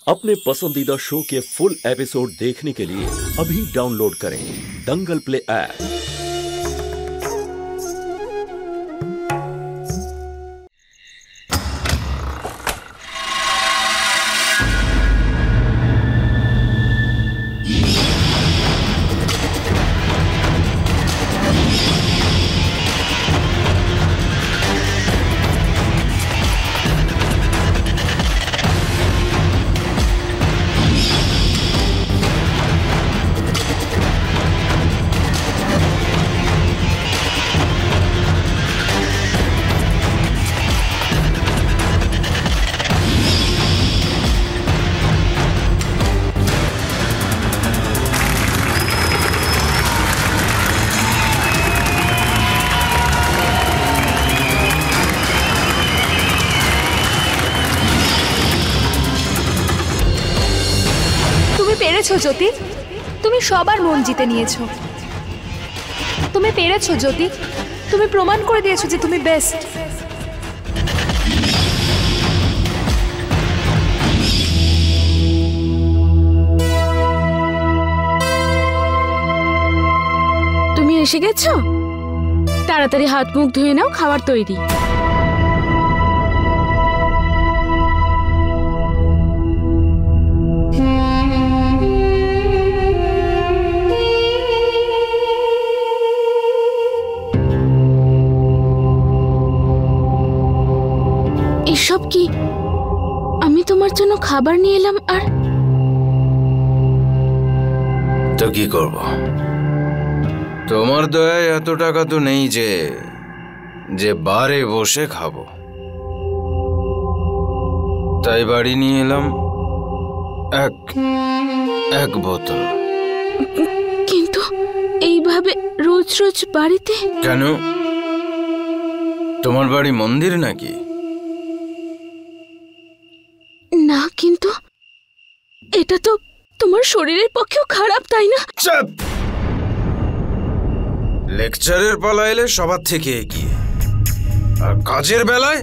अपने पसंदीदा शो के फुल एपिसोड देखने के लिए अभी डाउनलोड करें दंगल प्ले ऐप। পেরেছো জ্যোতি, তুমি সবার মন জিতে নিয়েছো। তুমি পেরেছো জ্যোতি, তুমি প্রমাণ করে দিয়েছো যে তুমি বেস্ট। তুমি এসে গেছো, তাড়াতাড়ি হাত মুখ ধুয়ে নাও, খাবার তৈরি। এসব কি? আমি তোমার জন্য খাবার নিয়ে এলাম আর তো কি করব? তোমার দয়ায় এত টাকা তো নেই যে বারে বসে খাবো, তাই বাড়ি নিয়ে এলাম এক বোতল। কিন্তু এইভাবে রোজ রোজ বাড়িতে কেন? তোমার বাড়ি মন্দির নাকি? না, কিন্তু এটা তো তোমার শরীরের পক্ষেও খারাপ, তাই না? চুপ! লেকচারের পালা এলে সবার থেকে এগিয়ে, আর কাজের বেলায়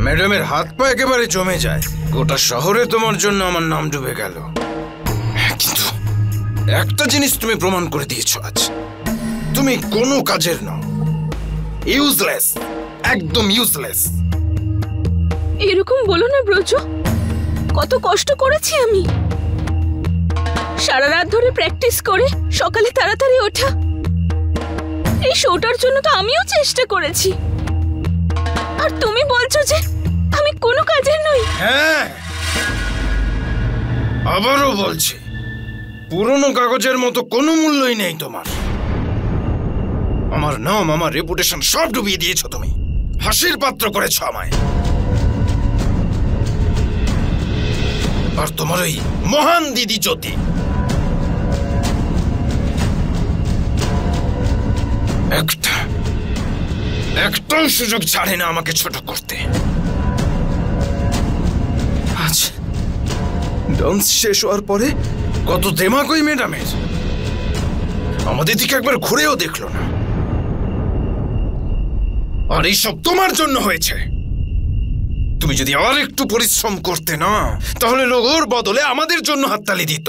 ম্যাডামের হাত পা একেবারে জমে যায়। গোটা শহরে তোমার জন্য আমার নাম ডুবে গেল, কিন্তু একটা জিনিস তুমি প্রমাণ করে দিয়েছো আজ, তুমি কোনো কাজের নও, ইউজলেস, একদম ইউজলেস। এরকম বলো না ব্রজ, কত কষ্ট করেছি আমি, সারা রাত ধরে প্র্যাকটিস করে সকালে তাড়াতাড়ি ওঠা। এই শোটার জন্য তো আমিও চেষ্টা করেছি, আর তুমি বলছো যে আমি কোনো কাজের নই। হ্যাঁ, আবারও বলছি, পুরনো কাগজের মতো কোনো মূল্যই নেই তোমার। আমার নাম, আমার রেপুটেশন সব ডুবিয়ে দিয়েছো তুমি, হাসির পাত্র করেছো আমায়। আর তোমার ওই মহান দিদি জ্যোতি একটাও সুযোগ ছাড়ে না আমাকে ছোট করতে। আজ ডান্স শেষ হওয়ার পরে কত দেমাগ ওই ম্যাডামের, আমাদের দিকে একবার ঘুরেও দেখলো না। আর এইসব তোমার জন্য হয়েছে। তুমি যদি আর একটু পরিশ্রম করতে না, তাহলে লোক ওর বদলে আমাদের জন্য হাততালি দিত।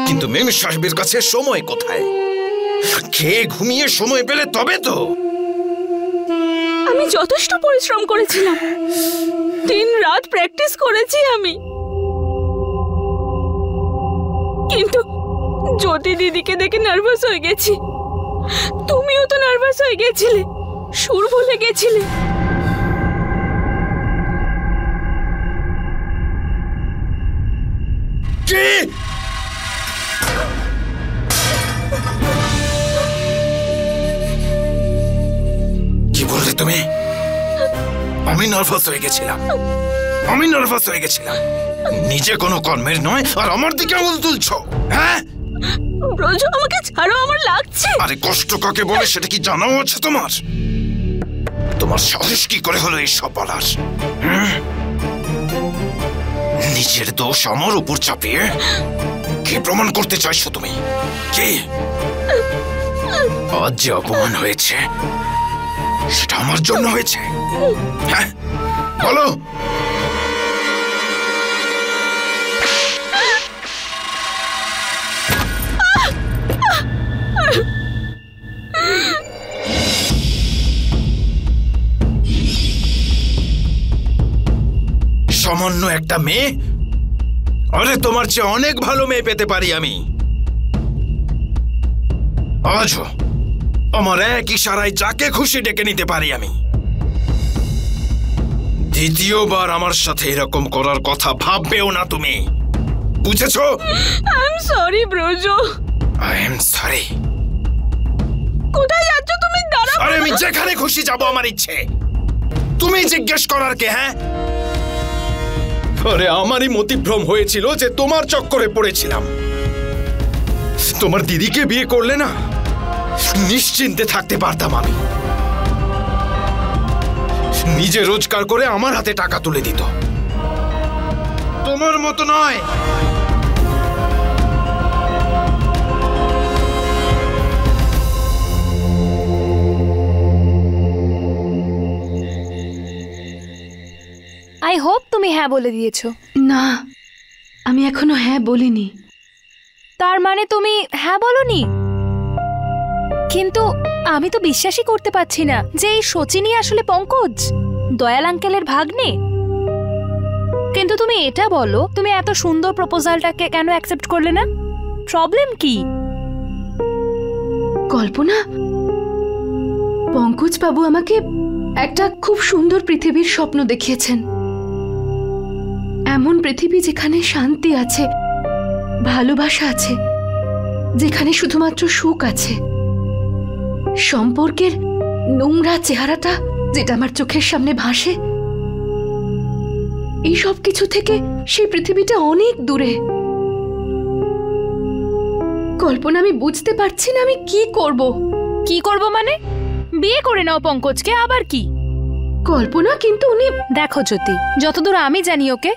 কিন্তু মেম সাহেবের কাছে সময় কোথায়? খেয়ে ঘুমিয়ে সময় পেলে তবে তো। আমি যথেষ্ট পরিশ্রম করেছিলাম, দিন রাত প্র্যাকটিস করেছি আমি, কিন্তু জ্যোতি দিদিকে দেখে নার্ভাস হয়ে গেছি। তুমিও তো নার্ভাস হয়ে গেছিলে, সুর ভুলে গেছিলে। কি বললে তুমি? আমি নার্ভাস হয়ে গেছিলাম, নিজে কোনো কর্মের নয় আর আমার দিকে আঙুল তুলছো? হ্যাঁ ব্রজ, আমাকে ছাড়ো, আমার লাগছে। আরে কষ্ট কাকে বলে সেটা কি জানাও আছে তোমার? তোমার সাহস কি করে হলো এইসব বলার? নিজের দোষ আমার উপর চাপিয়ে কি প্রমাণ করতে চাইছো তুমি? কি আজ যে অপমান হয়েছে সেটা আমার জন্য হয়েছে? হ্যাঁ বলো। একটা মেয়ে? আরে তোমার চেয়ে অনেক ভালো মেয়ে পেতে পারি আমি। আজও আমার এক ইশারায় যাকে খুশি ডেকে নিতে পারি আমি। দ্বিতীয়বার আমার সাথে এরকম করার কথা ভাববেও না তুমি, বুঝেছো? I am sorry Braja. I am sorry. কোথায় যাচ্ছ তুমি? দাঁড়াও। আরে আমি যেখানে খুশি যাব, আমার ইচ্ছে। তুমি জিজ্ঞেস করার কে? হ্যাঁ, আরে আমারই মতিভ্রম হয়েছিল যে তোমার চক্করে পড়েছিলাম। তোমার দিদিকে বিয়ে করলে না, নিশ্চিন্তে থাকতে পারতাম আমি। নিজে রোজগার করে আমার হাতে টাকা তুলে দিত। তোমার মতো নয়। আই হোপ তুমি হ্যাঁ বলে দিয়েছো। না, আমি এখনো হ্যাঁ বলিনি। তার মানে তুমি হ্যাঁ বলনি? কিন্তু আমি তো বিশ্বাসই করতে পারছি না যে এই শচীনই আসলে পঙ্কজ, দয়াল আঙ্কেলের ভাগ্নে। কিন্তু তুমি এটা বলো, তুমি এত সুন্দর প্রপোজালটাকে কেন অ্যাকসেপ্ট করলে না? প্রবলেম কি? কল্পনা, পঙ্কজ বাবু আমাকে একটা খুব সুন্দর পৃথিবীর স্বপ্ন দেখিয়েছেন। এমন পৃথিবী যেখানে শান্তি আছে, ভালোবাসা আছে, যেখানে শুধুমাত্র সুখ আছে। সম্পর্কের নোংরা চেহারাটা যেটা আমার চোখের সামনে ভাসে, এই সব কিছু থেকে সেই পৃথিবীটা অনেক দূরে। কল্পনা, আমি বুঝতে পারছি না আমি কি করব। কি করব মানে? বিয়ে করে নাও পঙ্কজকে, আবার কি? কল্পনা, কিন্তু উনি... দেখো জ্যোতি, যতদূর আমি জানি okay,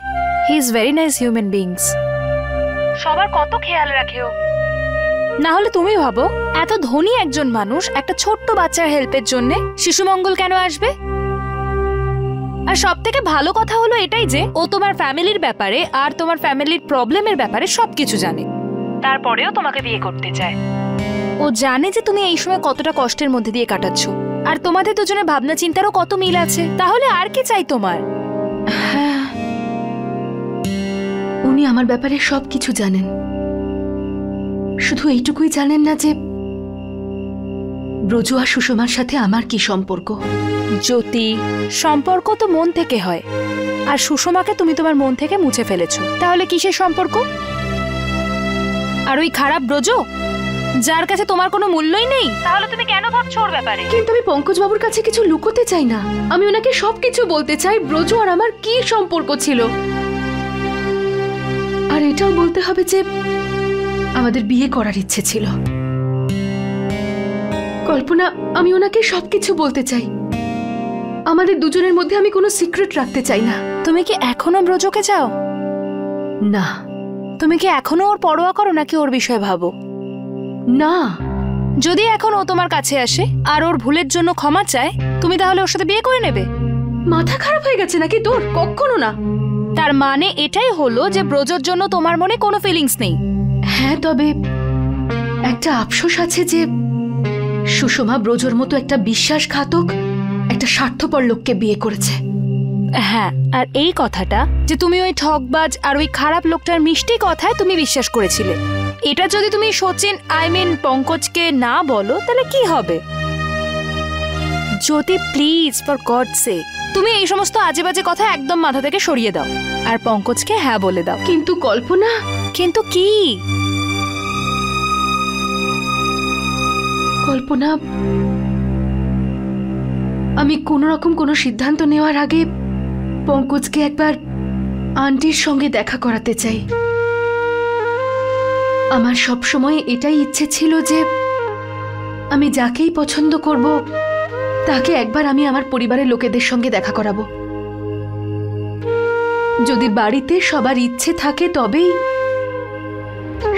he is very nice human beings. সবার কত খেয়াল রাখে ও। না হলে তুমি ভাবো, এত ধনী একজন মানুষ একটা ছোট্ট বাচ্চার হেল্পের জন্য শিশু মঙ্গল কেন আসবে? আর সব থেকে ভালো কথা হলো এটাই যে ও তোমার ফ্যামিলির ব্যাপারে আর তোমার ফ্যামিলির প্রবলেমের ব্যাপারে সবকিছু জানে, তারপরেও তোমাকে বিয়ে করতে চায়। ও জানে যে তুমি এই সময় কতটা কষ্টের মধ্যে দিয়ে কাটাচ্ছ, আর তোমাদের দুজনের ভাবনা চিন্তারও কত মিল আছে। তাহলে আর কি চাই তোমার? হ্যাঁ, উনি আমার ব্যাপারে সবকিছু জানেন। শুধু এইটুকুই জানেন না যে ব্রজ আর সুষমার সাথে আমার কি সম্পর্ক। জ্যোতি, সম্পর্ক তো মন থেকে হয়, আর সুষমাকে তুমি তোমার মন থেকে মুছে ফেলেছো। তাহলে কিসের সম্পর্ক? আর ওই খারাপ ব্রজ, যার কাছে তোমার কোনো মূল্যই নেই, তাহলে তুমি কেন ভাবছো ওর ব্যাপারে? কিন্তু আমি পঙ্কজ বাবুর কাছে কিছু লুকোতে চাই না। আমি ওনাকে সবকিছু বলতে চাই, ব্রজ আর আমার কি সম্পর্ক ছিল। আর এটাও বলতে হবে যে আমাদের বিয়ে করার ইচ্ছে ছিল। কল্পনা, আমি ওনাকে সবকিছু বলতে চাই। আমাদের দুজনের মধ্যে আমি কোনো সিক্রেট রাখতে চাই না। তুমি কি এখনো ব্রজকে চাও? না। তুমি কি এখনো ওর পরোয়া করো, নাকি ওর বিষয়ে ভাবো? না। যদি এখন ও তোমার কাছে আসে আর ওর ভুলের জন্য ক্ষমা চায়, তুমি তাহলে ওর সাথে বিয়ে করে নেবে? মাথা খারাপ হয়ে গেছে নাকি তোর? কখনো না। তার মানে এটাই হলো যে ব্রজর জন্য তোমার মনে কোনো ফিলিংস নেই? হ্যাঁ, তবে একটা আফসোস আছে যে সুষমা ব্রজর মতো একটা বিশ্বাসঘাতক, একটা স্বার্থপর লোককে বিয়ে করেছে। হ্যাঁ, আর এই কথাটা যে তুমি ওই ঠকবাজ আর ওই খারাপ লোকটার মিষ্টি কথায় তুমি বিশ্বাস করেছিলে, এটা যদি তুমি শচীন পঙ্কজকে না বলো, তাহলে কি হবে? জ্যোতি, প্লিজ, ফর গডস সেক, তুমি এই সমস্ত আজে বাজে কথা একদম মাথা থেকে সরিয়ে দাও আর পঙ্কজকে হ্যাঁ বলে দাও। কিন্তু কল্পনা... কিন্তু কি? কল্পনা, আমি কোনো রকম কোনো সিদ্ধান্ত নেওয়ার আগে পঙ্কজকে একবার আন্টির সঙ্গে দেখা করাতে চাই। আমার সব সময় এটাই ইচ্ছে ছিল যে আমি যাকেই পছন্দ করব তাকে একবার আমি আমার পরিবারের লোকেদের সঙ্গে দেখা করাবো। যদি বাড়িতে সবার ইচ্ছে থাকে তবেই,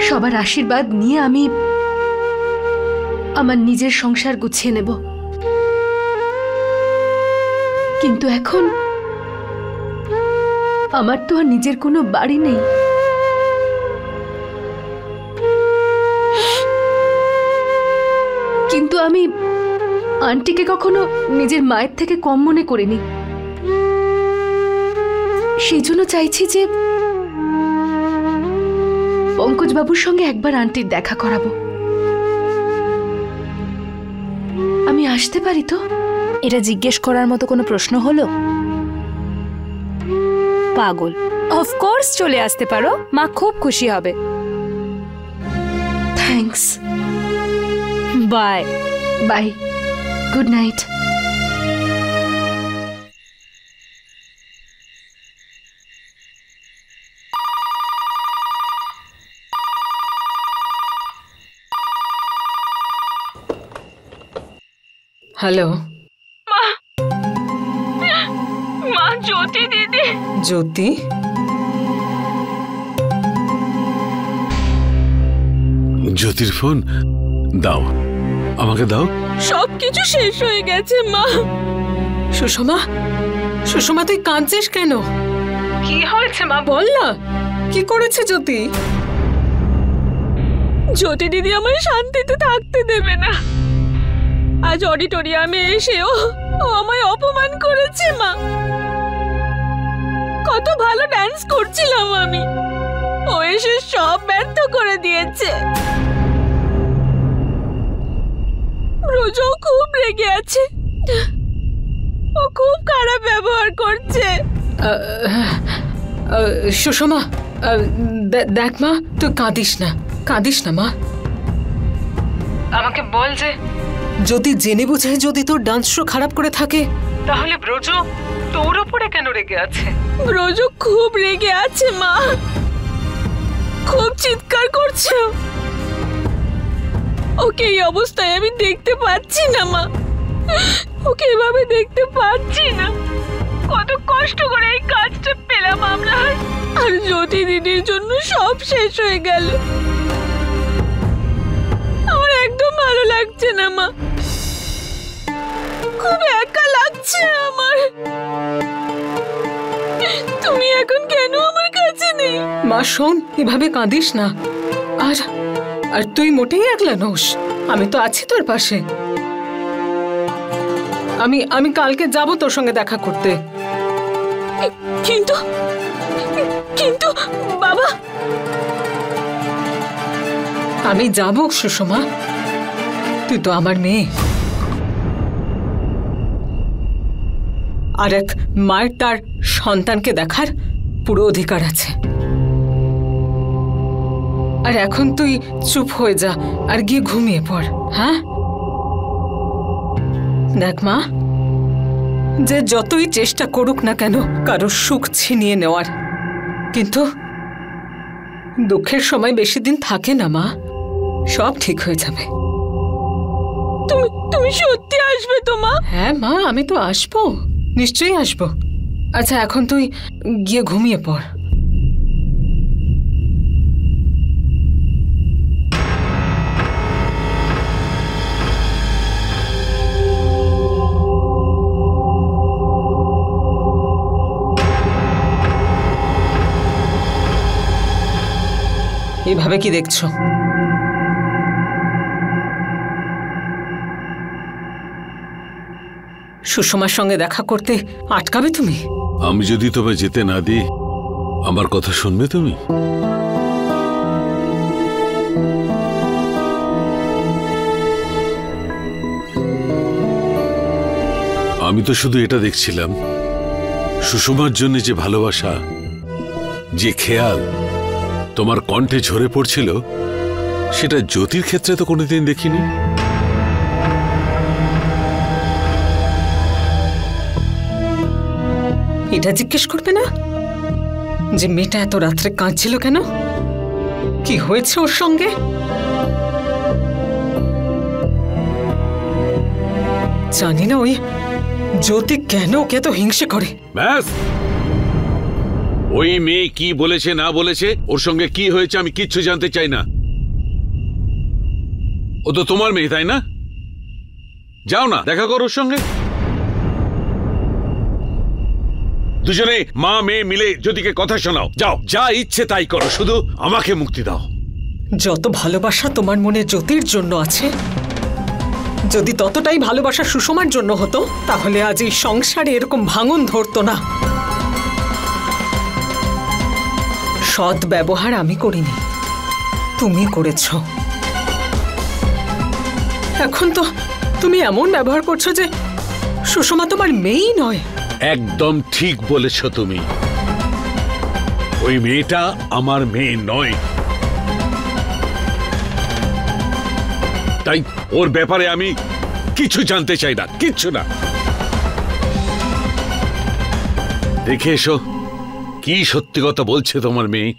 সবার আশীর্বাদ নিয়ে আমি আমার নিজের সংসার গুছিয়ে নেব। কিন্তু এখন আমার তো আর নিজের কোনো বাড়ি নেই। কিন্তু আমি আন্টিকে কখনো নিজের মায়ের থেকে কম মনে করিনি। সেই জন্য চাইছি যে পঙ্কজবাবুর সঙ্গে একবার আন্টির দেখা করাবো। আমি আসতে পারি তো? এটা জিজ্ঞেস করার মতো কোনো প্রশ্ন হলো? পাগল, অফকোর্স চলে আসতে পারো, মা খুব খুশি হবে। Thanks. Bye. Bye, good night. Hello মা, জ্যোতি দিদি। জ্যোতি, জ্যোতির ফোন দাও, আমাকে দাও। সবকিছু শেষ হয়ে গেছে মা। সুষমা, সুষমা তুই কাঁদছিস কেন? কি হয়েছে মা, বল না, কি করেছে জ্যোতি? জ্যোতি দিদি আমায় শান্তিতে থাকতে দেবে না। আজ অডিটোরিয়ামে এসেও ও আমায় অপমান করেছে মা। কত ভালো ডান্স করছিলাম আমি, ও এসে সব ব্যর্থ করে দিয়েছে। রোজও খুব রেগে আছে, ও খুব খারাপ ব্যবহার করছে। সুষমা, দেখ মা, তুই কাঁদিস না, কাঁদিস না মা। আমাকে বল যে যদি জেনে বুঝে যদি তোর ডান্স শো খারাপ করে থাকে, তাহলে ব্রজ তোর উপরে কেন রেগে আছে? ব্রজ খুব রেগে আছে মা, খুব চিৎকার করছে। ওকে এই অবস্থায় আমি দেখতে পাচ্ছি না মা, ওকে এভাবে দেখতে পাচ্ছি না। কত কষ্ট করে এই কাজটা পেলাম আমরা, আর জ্যোতি দিদির জন্য সব শেষ হয়ে গেল। আমার একদম ভালো লাগছে না মা, খুব একা লাগছে আমার। তুমি এখন কেন আমার কাছে নেই? মা শোন, এভাবে কাঁদিস না। আর আর তুই মোটেই একলা নোস, আমি তো আছি তোর পাশে। আমি কালকে যাব তোর সঙ্গে দেখা করতে। কিন্তু কিন্তু বাবা। আমি যাব সুষমা, তুই তো আমার মেয়ে। আর এক মায়ের তার সন্তানকে দেখার পুরো অধিকার আছে। আর এখন তুই চুপ হয়ে যা আর গিয়ে ঘুমিয়ে পড়। হ্যাঁ দেখ মা, যে যতই চেষ্টা করুক না কেন কারো সুখ ছিনিয়ে নেওয়ার, কিন্তু দুঃখের সময় বেশি দিন থাকে না মা, সব ঠিক হয়ে যাবে। তুমি সত্যি আসবে তো মা? হ্যাঁ মা, আমি তো আসবো, নিশ্চয়ই আসবো। আচ্ছা এখন তুই গিয়ে ঘুমিয়ে পড়। এভাবে কি দেখছো? সুষমার সঙ্গে দেখা করতে আটকাবে তুমি? আমি যদি তোমায় যেতে না দিই, আমার কথা শুনবে তুমি? আমি তো শুধু এটা দেখছিলাম, সুষমার জন্য যে ভালোবাসা, যে খেয়াল তোমার কণ্ঠে ঝরে পড়ছিল, সেটা জ্যোতির ক্ষেত্রে তো কোনোদিন দেখিনি। এটা জিজ্ঞেস করবে না যে মেয়েটা এত রাত্রে কাঁদছিল কেন, কি হয়েছে ওর সঙ্গে? জানি না ওই জ্যোতি কেন ওকে এত হিংসে করে। ব্যাস, ওই মেয়ে কি বলেছে না বলেছে, ওর সঙ্গে কি হয়েছে আমি কিচ্ছু জানতে চাই না। ও তো তোমার মেয়ে, তাই না? যাও না, দেখা করো ওর সঙ্গে। দুজনে মা মেয়ে মিলে জ্যোতিকে কথা শোনাও, যাও, যা ইচ্ছে তাই করো, শুধু আমাকে মুক্তি দাও। যত ভালোবাসা তোমার মনে জ্যোতির জন্য আছে, যদি ততটাই ভালোবাসা সুষমার জন্য হতো, তাহলে আজ এই সংসারে এরকম ভাঙন ধরতো না। সৎ ব্যবহার আমি করিনি, তুমি করেছ। এখন তো তুমি এমন ব্যবহার করছো যে সুষমা তোমার মেয়েই নয়। একদম ঠিক বলেছ তুমি। ওই মেয়েটা আমার মেয়ে নয়, তাই ওর ব্যাপারে আমি কিছু জানতে চাই না, কিচ্ছু না। দেখে এসো কি সত্যি কথা বলছে তোমার মেয়ে।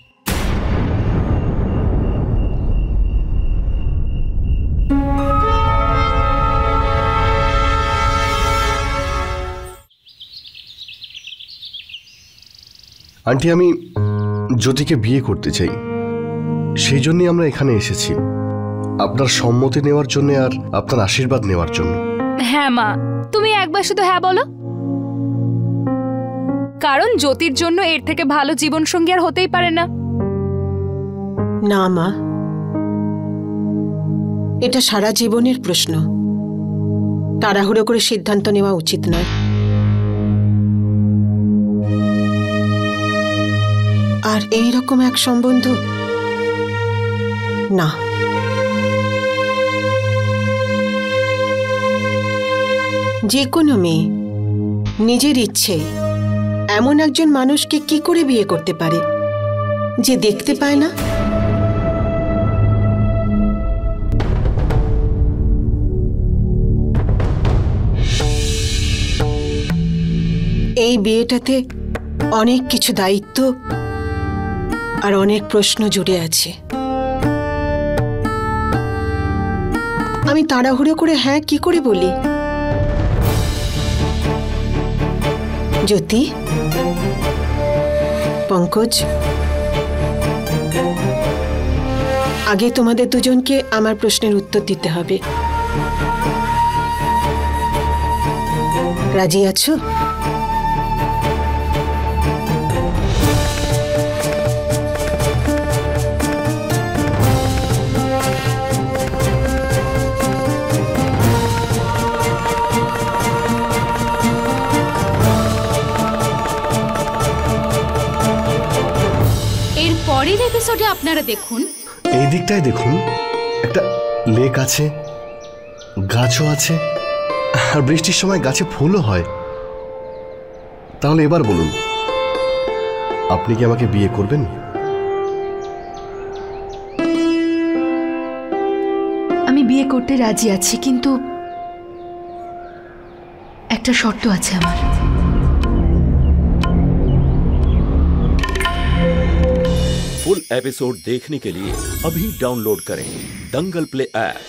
আন্টি, আমি জ্যোতিকে বিয়ে করতে চাই, সেই জন্যই আমরা এখানে এসেছি, আপনার সম্মতি নেওয়ার জন্য আর আপনার আশীর্বাদ নেওয়ার জন্য। হ্যাঁ মা, তুমি একবার শুধু হ্যাঁ বলো, কারণ জ্যোতির জন্য এর থেকে ভালো জীবন সঙ্গী আর হতেই পারে না। না মা, এটা সারা জীবনের প্রশ্ন, তাড়াহুড়ো করে সিদ্ধান্ত নেওয়া উচিত নয়। আর এই রকম এক সম্বন্ধ না। যে কোনো মেয়ে নিজের ইচ্ছে এমন একজন মানুষকে কি করে বিয়ে করতে পারে যে দেখতে পায় না? এই বিয়েটাতে অনেক কিছু দায়িত্ব আর অনেক প্রশ্ন জুড়ে আছে। আমি তাড়াহুড়ো করে হ্যাঁ কি করে বলি? জ্যোতি, পঙ্কজ, আগে তোমাদের দুজনকে আমার প্রশ্নের উত্তর দিতে হবে। রাজি আছো? পরের এপিসোডে আপনারা দেখুন, এই দিকটায় দেখুন, একটা লেক আছে, গাছও আছে, আর বৃষ্টির সময় গাছে ফুলও হয়। তাহলে এবার বলুন, আপনি কি আমাকে বিয়ে করবেন? আমি বিয়ে করতে রাজি আছি, কিন্তু একটা শর্ত আছে আমার। फुल एपिसोड देखने के लिए अभी डाउनलोड करें दंगल प्ले ऐप।